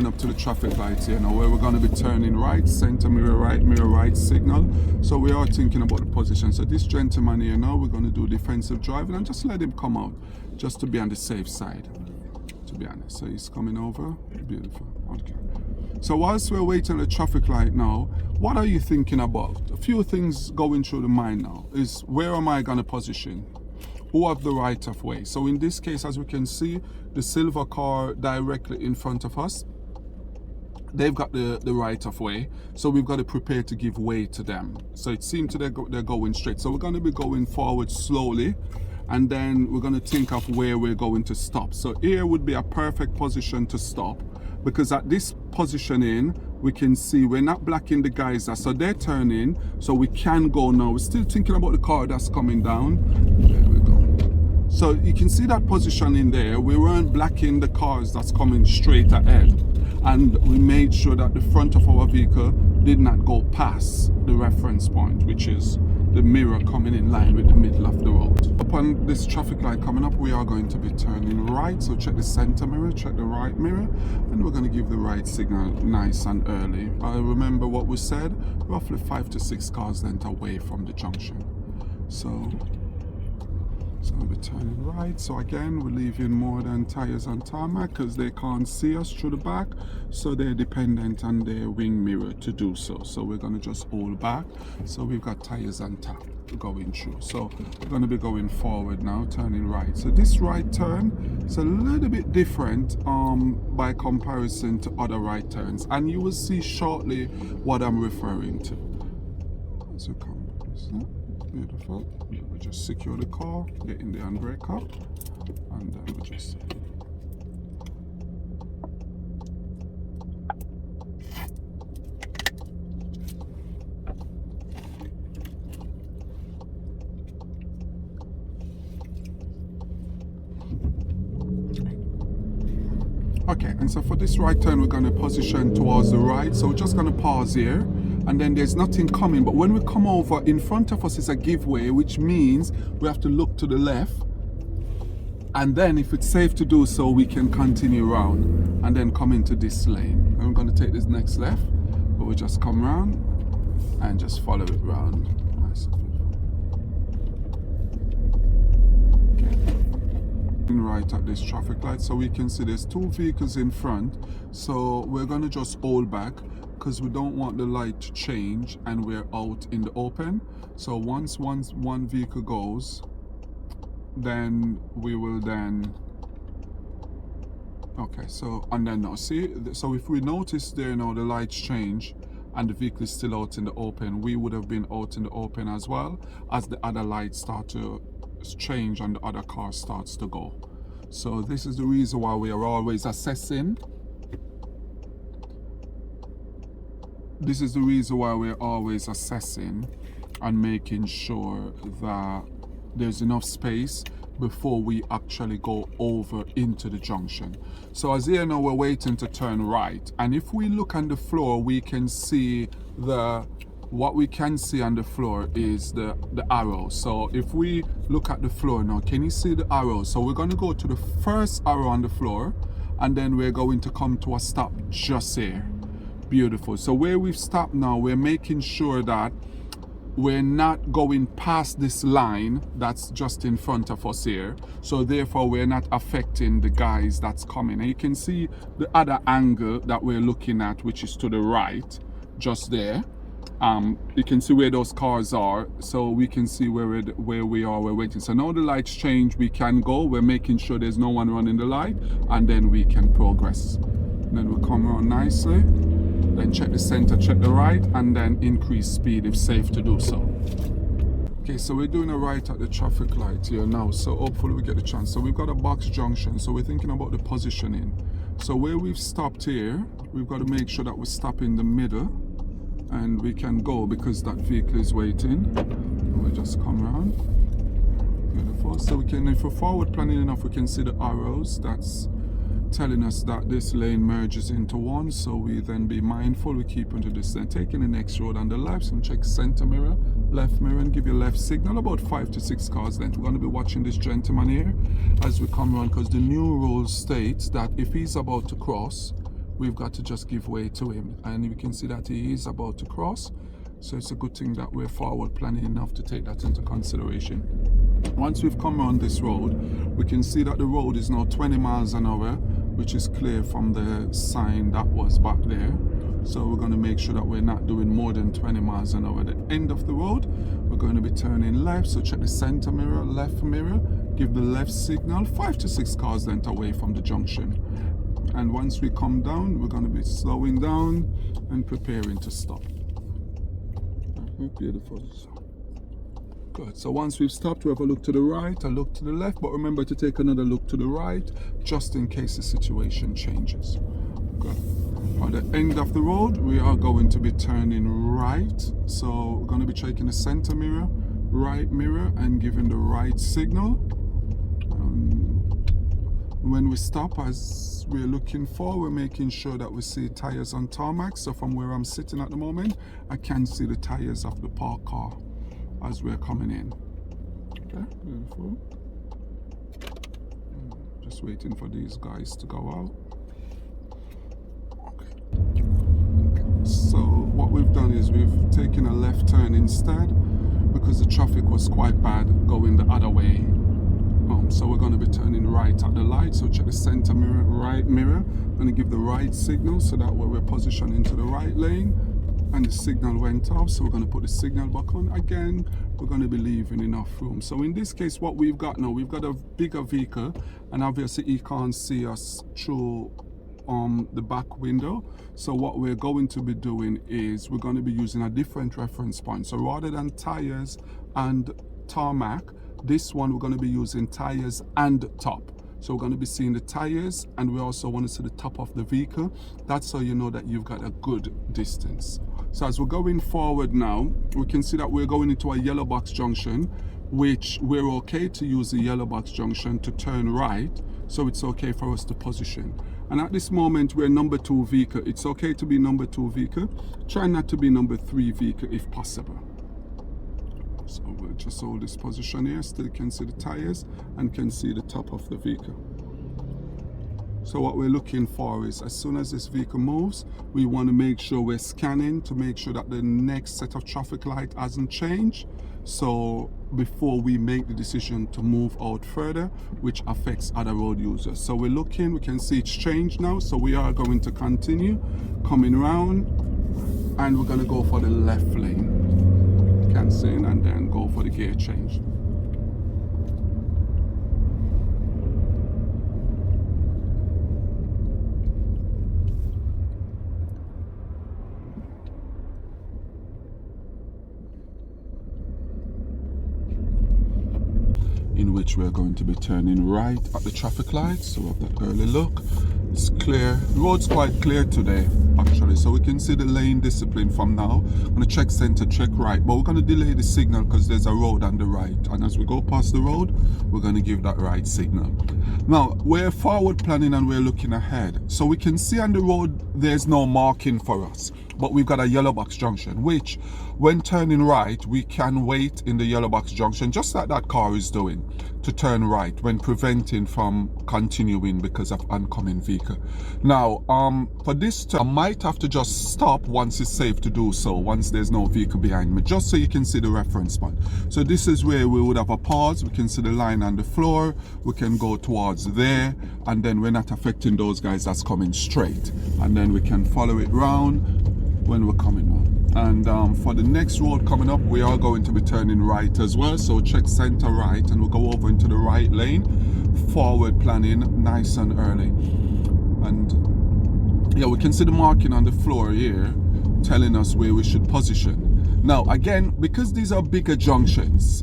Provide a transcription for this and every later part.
coming up to the traffic light here now, where we're going to be turning right, center mirror right signal. So we are thinking about the position. So this gentleman here now, we're going to do defensive driving and just let him come out, just to be on the safe side, to be honest. So he's coming over. Beautiful. Okay. So whilst we're waiting at the traffic light now, what are you thinking about? A few things going through the mind now is, where am I going to position? Who have the right of way? So in this case, as we can see, the silver car directly in front of us, they've got the right of way. So we've got to prepare to give way to them. So it seems they're going straight. So we're going to be going forward slowly, and then we're going to think of where we're going to stop. So here would be a perfect position to stop, because at this positioning, we can see we're not blocking the guys that, so they're turning, so we can go now. We're still thinking about the car that's coming down. There we go. So you can see that position in there. We weren't blocking the cars that's coming straight ahead, and we made sure that the front of our vehicle did not go past the reference point, which is the mirror coming in line with the middle of the road. Upon this traffic light coming up, we are going to be turning right. So check the center mirror, check the right mirror, and we're going to give the right signal nice and early. I remember what we said, roughly 5 to 6 cars length away from the junction. So we'll be turning right. So again, we're leaving more than tires on tarmac, because they can't see us through the back, so they're dependent on their wing mirror to do so. So we're going to just hold back. So we've got tires on top going through. So we're going to be going forward now, turning right. So this right turn is a little bit different by comparison to other right turns, and you will see shortly what I'm referring to. So come, beautiful. We just secure the car, get in the handbrake up, and then we just okay. And so for this right turn, we're going to position towards the right. So we're just going to pause here, and then there's nothing coming. But when we come over, in front of us is a giveaway, which means we have to look to the left. And then if it's safe to do so, we can continue around and then come into this lane. And we're going to take this next left, but we just come around and just follow it round. Nice. Right at this traffic light, so we can see there's 2 vehicles in front. So we're going to just hold back, because we don't want the light to change and we're out in the open. So once one vehicle goes, then we will then, okay, so, and then now see, so if we notice there now the lights change and the vehicle is still out in the open, we would have been out in the open as well, as the other lights start to change and the other car starts to go. So this is the reason why we are always assessing. This is the reason why we're always assessing and making sure that there's enough space before we actually go over into the junction. So as here now, we're waiting to turn right, and if we look on the floor, we can see what we can see on the floor is the arrow. So if we look at the floor now, can you see the arrow? So we're going to go to the first arrow on the floor, and then we're going to come to a stop just here. Beautiful. So where we've stopped now, we're making sure that we're not going past this line that's just in front of us here. So therefore we're not affecting the guys that's coming. And you can see the other angle that we're looking at, which is to the right, just there. You can see where those cars are, so we can see where we are, we're waiting. So now the lights change, we can go, we're making sure there's no one running the light, and then we can progress. And then we'll come around nicely, then check the center, check the right, and then increase speed if safe to do so. Okay, so we're doing a right at the traffic light here now, so hopefully we get the chance. So we've got a box junction, so we're thinking about the positioning. So where we've stopped here, we've got to make sure that we stop in the middle, and we can go because that vehicle is waiting. We'll just come around. Beautiful. So we can, if we're forward planning enough, we can see the arrows that's telling us that this lane merges into one. So we then be mindful, we keep into this, then taking the next road on the left, so check center mirror, left mirror, and give you left signal. About 5 to 6 cars length. We're going to be watching this gentleman here as we come around, because the new rule states that if he's about to cross, we've got to just give way to him. And you can see that he is about to cross. So it's a good thing that we're forward planning enough to take that into consideration. Once we've come around this road, we can see that the road is now 20 miles an hour, which is clear from the sign that was back there. So we're going to make sure that we're not doing more than 20 miles an hour. At the end of the road, we're going to be turning left. So check the center mirror, left mirror, give the left signal, 5 to 6 cars length away from the junction. And once we come down, we're going to be slowing down and preparing to stop. Beautiful. Good. So once we've stopped, we have a look to the right, a look to the left, but remember to take another look to the right, just in case the situation changes. Good. At the end of the road, we are going to be turning right. So we're going to be checking the center mirror, right mirror, and giving the right signal. When we stop, as we're looking for, we're making sure that we see tires on tarmac. So from where I'm sitting at the moment, I can see the tires of the parked car as we're coming in. Okay, beautiful. Just waiting for these guys to go out. So what we've done is we've taken a left turn instead because the traffic was quite bad going the other way. So we're going to be turning right at the light. So check the center mirror, right mirror. I'm going to give the right signal so that way we're positioned into the right lane. And the signal went off, so we're going to put the signal back on again. We're going to be leaving enough room. So in this case, what we've got now, we've got a bigger vehicle, and obviously he can't see us through the back window. So what we're going to be doing is we're going to be using a different reference point. So rather than tires and tarmac, this one we're going to be using tires and top. So we're going to be seeing the tires, and we also want to see the top of the vehicle. That's how you know that you've got a good distance. So as we're going forward now, we can see that we're going into a yellow box junction, which we're okay to use the yellow box junction to turn right. So it's okay for us to position. And at this moment, we're number 2 vehicle. It's okay to be number 2 vehicle. Try not to be number 3 vehicle if possible. So we'll just hold this position here. Still can see the tires and can see the top of the vehicle. So what we're looking for is as soon as this vehicle moves, we want to make sure we're scanning to make sure that the next set of traffic light hasn't changed. So before we make the decision to move out further, which affects other road users. So we're looking, we can see it's changed now. So we are going to continue coming around, and we're going to go for the left lane. Cancelling and then go for the gear change. In which we're going to be turning right at the traffic lights. So we have that early look. It's clear. The road's quite clear today, actually. So we can see the lane discipline from now. I'm going to check center, check right. But we're going to delay the signal because there's a road on the right. And as we go past the road, we're going to give that right signal. Now, we're forward planning and we're looking ahead. So we can see on the road, there's no marking for us. But we've got a yellow box junction, which when turning right, we can wait in the yellow box junction, just like that car is doing, to turn right when preventing from continuing because of oncoming vehicle. Now, for this turn, I might have to just stop once it's safe to do so, once there's no vehicle behind me, just so you can see the reference point. So this is where we would have a pause. We can see the line on the floor. We can go towards there, and then we're not affecting those guys that's coming straight. And then we can follow it round when we're coming up. And for the next road coming up, we are going to be turning right as well. So check center right, and we'll go over into the right lane. Forward planning, nice and early. And yeah, we can see the marking on the floor here telling us where we should position. Now again, because these are bigger junctions,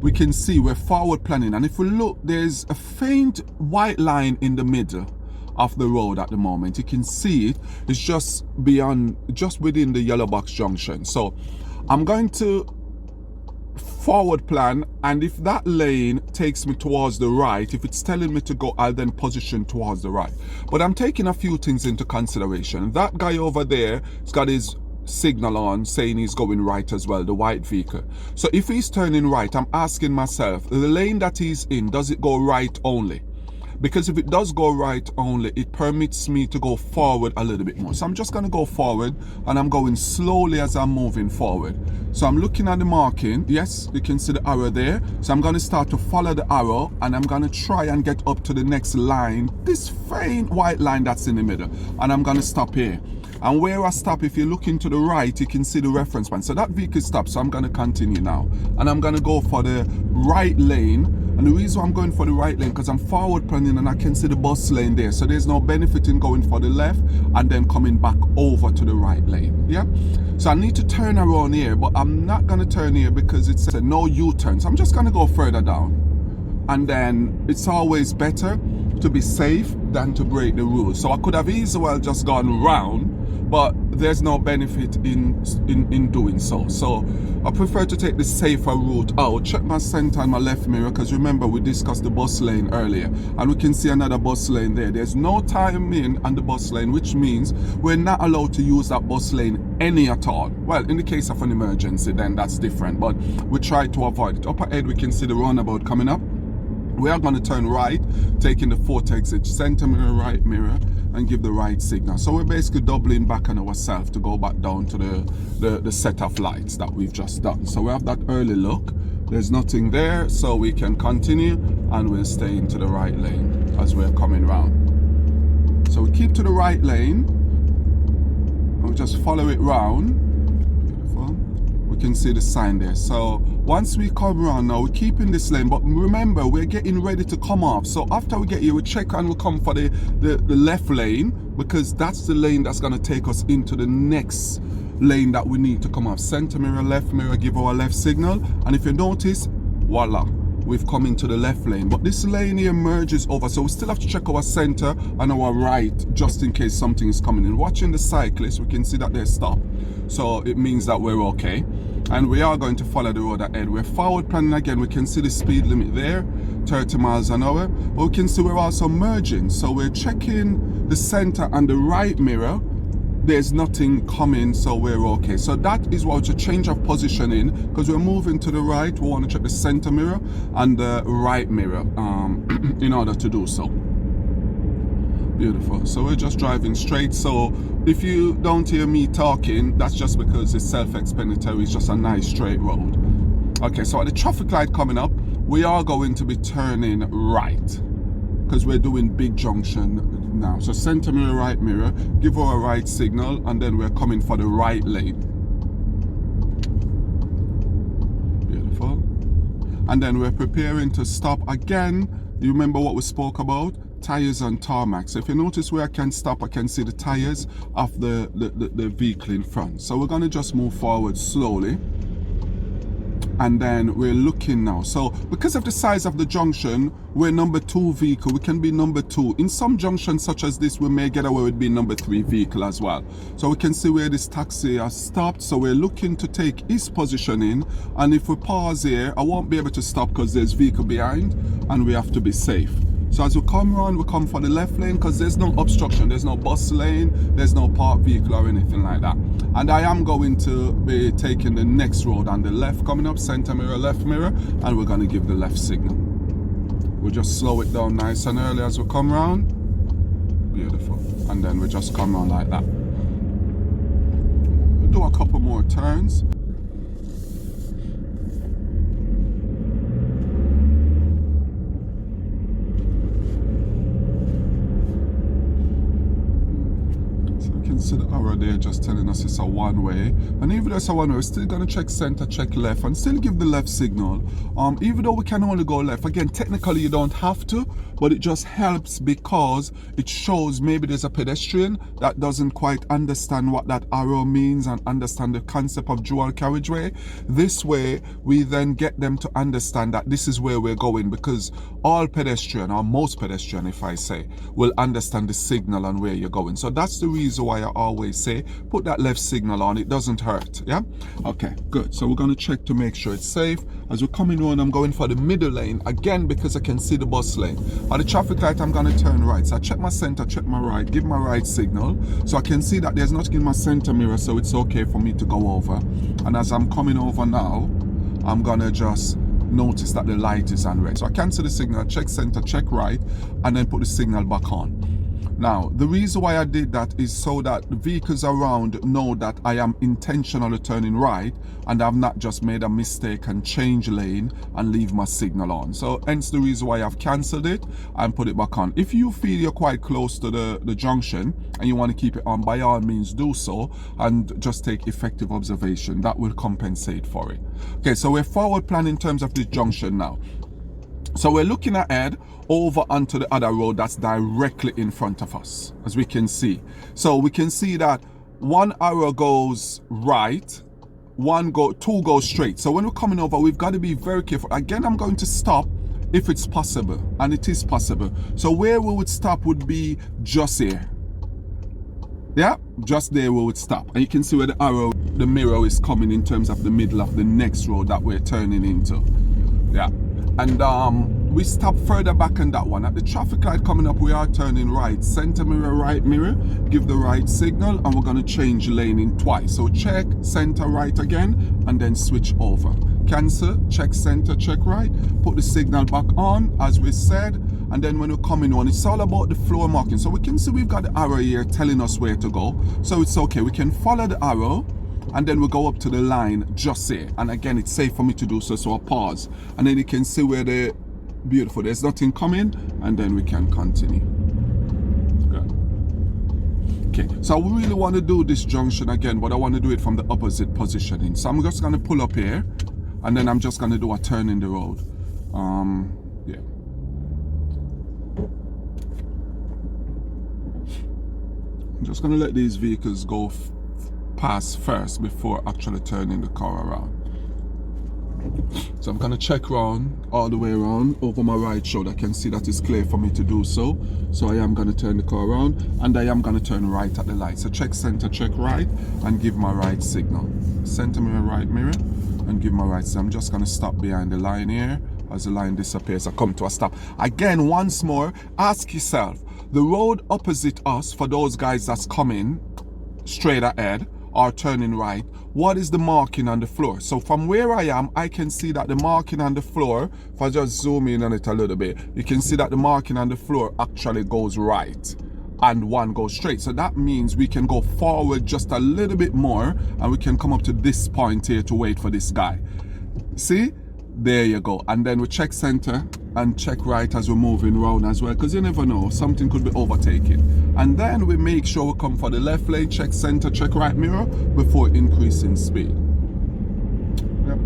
we can see we're forward planning. And if we look, there's a faint white line in the middle of the road at the moment. You can see it. It's just within the yellow box junction. So I'm going to forward plan, and if that lane takes me towards the right, if it's telling me to go, I'll then position towards the right. But I'm taking a few things into consideration. That guy over there has got his signal on saying he's going right as well, the white vehicle. So if he's turning right, I'm asking myself, the lane that he's in, does it go right only? because if it does go right only, it permits me to go forward a little bit more. So I'm just going to go forward, and I'm going slowly as I'm moving forward. So I'm looking at the marking. Yes, you can see the arrow there. So I'm going to start to follow the arrow, and I'm going to try and get up to the next line, this faint white line that's in the middle, and I'm going to stop here. And where I stop, if you look into the right, you can see the reference point. So that vehicle stopped, so I'm going to continue now. And I'm going to go for the right lane. And the reason why I'm going for the right lane, because I'm forward planning and I can see the bus lane there. So there's no benefit in going for the left and then coming back over to the right lane. Yeah. So I need to turn around here, but I'm not going to turn here because it says no U-turn. So I'm just going to go further down. And then it's always better to be safe than to break the rules. So I could have easily well just gone round, but there's no benefit in doing so. So I prefer to take the safer route out. Check my center and my left mirror, because remember we discussed the bus lane earlier, and we can see another bus lane there. There's no timing on the bus lane, which means we're not allowed to use that bus lane any at all. Well, in the case of an emergency, then that's different, but we try to avoid it. Up ahead we can see the roundabout coming up. We are going to turn right, taking the fourth exit, center mirror, right mirror, and give the right signal. So we're basically doubling back on ourselves to go back down to the set of lights that we've just done. So we have that early look. There's nothing there, so we can continue, and we'll stay into the right lane as we're coming round. So we keep to the right lane, and we just follow it round. Beautiful. We can see the sign there. So once we come around now, we're keeping this lane, but remember we're getting ready to come off. So after we get here, we check and we'll come for the left lane, because that's the lane that's going to take us into the next lane that we need to come off. Center mirror, left mirror, give our left signal, and if you notice, voila, we've come into the left lane. But this lane here merges over, so we still have to check our center and our right just in case something is coming in. Watching the cyclists, we can see that they're stopped, so it means that we're okay. And we are going to follow the road ahead. We're forward planning again. We can see the speed limit there, 30 miles an hour. But we can see we're also merging. So we're checking the center and the right mirror. There's nothing coming, so we're okay. So that is what a change of positioning, because we're moving to the right. We want to check the center mirror and the right mirror in order to do so. Beautiful. So we're just driving straight. So if you don't hear me talking, that's just because it's self-explanatory. It's just a nice straight road. Okay, so at the traffic light coming up, we are going to be turning right, because we're doing big junction now. So center mirror, right mirror, give our right signal, and then we're coming for the right lane. Beautiful. And then we're preparing to stop again. You remember what we spoke about? Tires on tarmac. So if you notice where I can stop, I can see the tires of the vehicle in front. So we're going to just move forward slowly, and then we're looking now. So because of the size of the junction, we're number 2 vehicle. We can be number 2. In some junctions such as this, we may get away with being number 3 vehicle as well. So we can see where this taxi has stopped. So we're looking to take his positioning, and if we pause here, I won't be able to stop because there's vehicle behind, and we have to be safe. So as we come around, we come for the left lane, because there's no obstruction, there's no bus lane, there's no parked vehicle or anything like that. And I am going to be taking the next road on the left, coming up, center mirror, left mirror, and we're going to give the left signal. We'll just slow it down nice and early as we come around. Beautiful. And then we just come around like that. We'll do a couple more turns. See the arrow there just telling us it's a one-way, and even though it's a one-way, we're still going to check center, check left, and still give the left signal. Even though we can only go left, again, technically you don't have to, but it just helps because it shows maybe there's a pedestrian that doesn't quite understand what that arrow means and understand the concept of dual carriageway. This way we then get them to understand that this is where we're going, because all pedestrian, or most pedestrian if I say, will understand the signal and where you're going. So that's the reason why I always say put that left signal on. It doesn't hurt. Yeah, okay, good. So we're going to check to make sure it's safe. As we're coming on, I'm going for the middle lane again because I can see the bus lane. At the traffic light, I'm going to turn right. So I check my center, check my right, give my right signal, so I can see that there's nothing in my center mirror, so it's okay for me to go over. And as I'm coming over now, I'm gonna just notice that the light is on red. So I cancel the signal, check center, check right, and then put the signal back on. Now, the reason why I did that is so that the vehicles around know that I am intentionally turning right and I've not just made a mistake and change lane and leave my signal on. So hence the reason why I've cancelled it and put it back on. If you feel you're quite close to the junction and you want to keep it on, by all means do so and just take effective observation. That will compensate for it. Okay, so we're forward planning in terms of this junction now. So we're looking ahead over onto the other road that's directly in front of us, as we can see. So we can see that one arrow goes right, two go straight. So when we're coming over, we've got to be very careful. Again, I'm going to stop if it's possible, and it is possible. So where we would stop would be just here. Yeah, just there we would stop. And you can see where the arrow, the mirror is coming in terms of the middle of the next road that we're turning into. Yeah. And we stop further back on that one. At the traffic light coming up, we are turning right. Center mirror, right mirror, give the right signal, and we're going to change lane in twice. So check, center right again, and then switch over. Cancel, check center, check right, put the signal back on, as we said, and then when we're coming on, it's all about the floor marking. So we can see we've got the arrow here telling us where to go. So it's okay, we can follow the arrow, and then we go up to the line just here. And again, it's safe for me to do so, so I'll pause. And then you can see where the beautiful, there's nothing coming, and then we can continue. Okay, so I really want to do this junction again, but I want to do it from the opposite positioning. So I'm just going to pull up here, and then I'm just going to do a turn in the road. Yeah. I'm just going to let these vehicles go pass first before actually turning the car around. So I'm going to check round all the way around over my right shoulder. I can see that it's clear for me to do so. So I am going to turn the car around, and I am going to turn right at the light. So check center, check right, and give my right signal. Center mirror, right mirror, and give my right. So I'm just going to stop behind the line here. As the line disappears, I come to a stop. Again, once more, ask yourself, the road opposite us, for those guys that's coming straight ahead or turning right, what is the marking on the floor? So from where I am, I can see that the marking on the floor, if I just zoom in on it a little bit, you can see that the marking on the floor actually goes right and one goes straight. So that means we can go forward just a little bit more, and we can come up to this point here to wait for this guy. See? There you go. And then we check center and check right as we're moving around as well, because you never know, something could be overtaken. And then we make sure we come for the left lane, check center, check right mirror before increasing speed. Yep.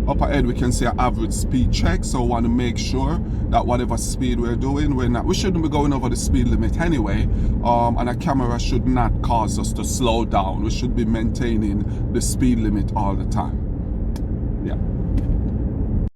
Up ahead we can see an average speed check, so we want to make sure that whatever speed we're doing, we shouldn't be going over the speed limit anyway, and a camera should not cause us to slow down. We should be maintaining the speed limit all the time. Yeah.